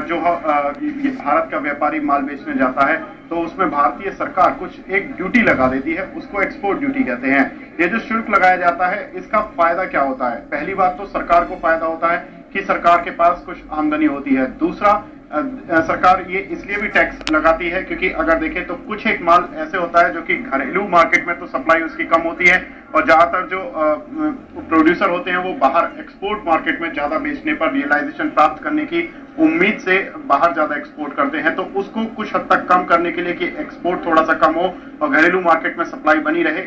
ये भारत का व्यापारी माल बेचने जाता है तो उसमें भारतीय सरकार कुछ एक ड्यूटी लगा देती है, उसको एक्सपोर्ट ड्यूटी कहते हैं। ये जो शुल्क लगाया जाता है इसका फायदा क्या होता है? पहली बात तो सरकार को फायदा होता है कि सरकार के पास कुछ आमदनी होती है। दूसरा, सरकार ये इसलिए भी टैक्स लगाती है क्योंकि अगर देखें तो कुछ एक माल ऐसे होता है जो कि घरेलू मार्केट में तो सप्लाई उसकी कम होती है और ज्यादातर जो प्रोड्यूसर होते हैं वो बाहर एक्सपोर्ट मार्केट में ज्यादा बेचने पर रियलाइजेशन प्राप्त करने की उम्मीद से बाहर ज्यादा एक्सपोर्ट करते हैं। तो उसको कुछ हद तक कम करने के लिए कि एक्सपोर्ट थोड़ा सा कम हो और घरेलू मार्केट में सप्लाई बनी रहे,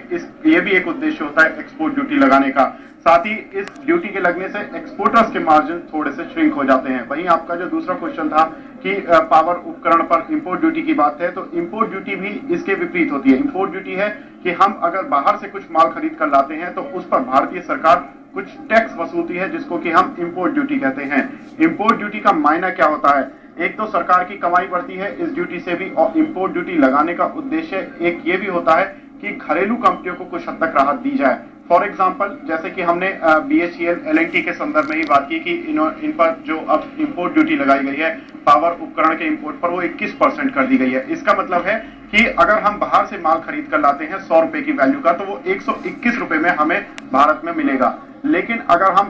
ये भी एक उद्देश्य होता है एक्सपोर्ट ड्यूटी लगाने का। साथ ही इस ड्यूटी के लगने से एक्सपोर्टर्स के मार्जिन थोड़े से श्रिंक हो जाते हैं। वहीं आपका जो दूसरा क्वेश्चन था कि पावर उपकरण पर इंपोर्ट ड्यूटी की बात है, तो इंपोर्ट ड्यूटी भी इसके विपरीत होती है। इंपोर्ट ड्यूटी है कि हम अगर बाहर से कुछ माल खरीद कर लाते हैं तो उस पर भारतीय सरकार कुछ टैक्स वसूलती है जिसको कि हम इंपोर्ट ड्यूटी कहते हैं। इंपोर्ट ड्यूटी का मायना क्या होता है? एक तो सरकार की कमाई बढ़ती है इस ड्यूटी से भी, और इंपोर्ट ड्यूटी लगाने का उद्देश्य एक ये भी होता है कि घरेलू कंपनियों को कुछ हद तक राहत दी जाए। फॉर एग्जाम्पल, जैसे कि हमने BHEL L&T के संदर्भ में ही बात की कि इन पर जो अब इंपोर्ट ड्यूटी लगाई गई है पावर उपकरण के इंपोर्ट पर, वो 21% कर दी गई है। इसका मतलब है कि अगर हम बाहर से माल खरीद कर लाते हैं 100 रुपए की वैल्यू का, तो वो 121 रुपए में हमें भारत में मिलेगा। लेकिन अगर हम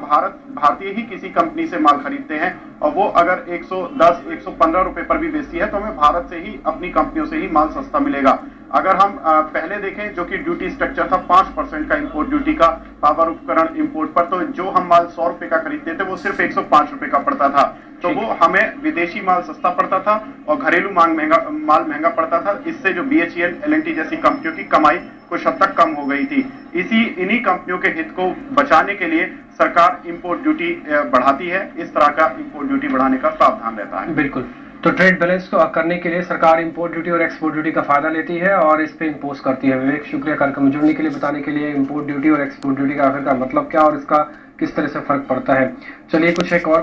भारतीय ही किसी कंपनी से माल खरीदते हैं और वो अगर 110, 115 रुपए पर भी बेचती है तो हमें भारत से ही, अपनी कंपनियों से ही माल सस्ता मिलेगा। अगर हम पहले देखें जो कि ड्यूटी स्ट्रक्चर था 5% का इंपोर्ट ड्यूटी का पावर उपकरण इंपोर्ट पर, तो जो हम माल 100 रुपए का खरीदते थे वो सिर्फ 105 रुपए का पड़ता था। तो वो हमें विदेशी माल सस्ता पड़ता था और घरेलू माल महंगा पड़ता था। इससे जो BHEL L&T जैसी कंपनियों की कमाई कुछ हद तक कम हो गई थी। इन्हीं कंपनियों के हित को बचाने के लिए सरकार इंपोर्ट ड्यूटी बढ़ाती है। इस तरह का इंपोर्ट ड्यूटी बढ़ाने का प्रावधान रहता है। बिल्कुल। तो ट्रेड बैलेंस को करने के लिए सरकार इंपोर्ट ड्यूटी और एक्सपोर्ट ड्यूटी का फायदा लेती है और इस पे इम्पोज करती है। विवेक, शुक्रिया कार्यक्रम में जुड़ने के लिए, बताने के लिए इंपोर्ट ड्यूटी और एक्सपोर्ट ड्यूटी का आखिर का मतलब क्या और इसका किस तरह से फर्क पड़ता है। चलिए कुछ एक और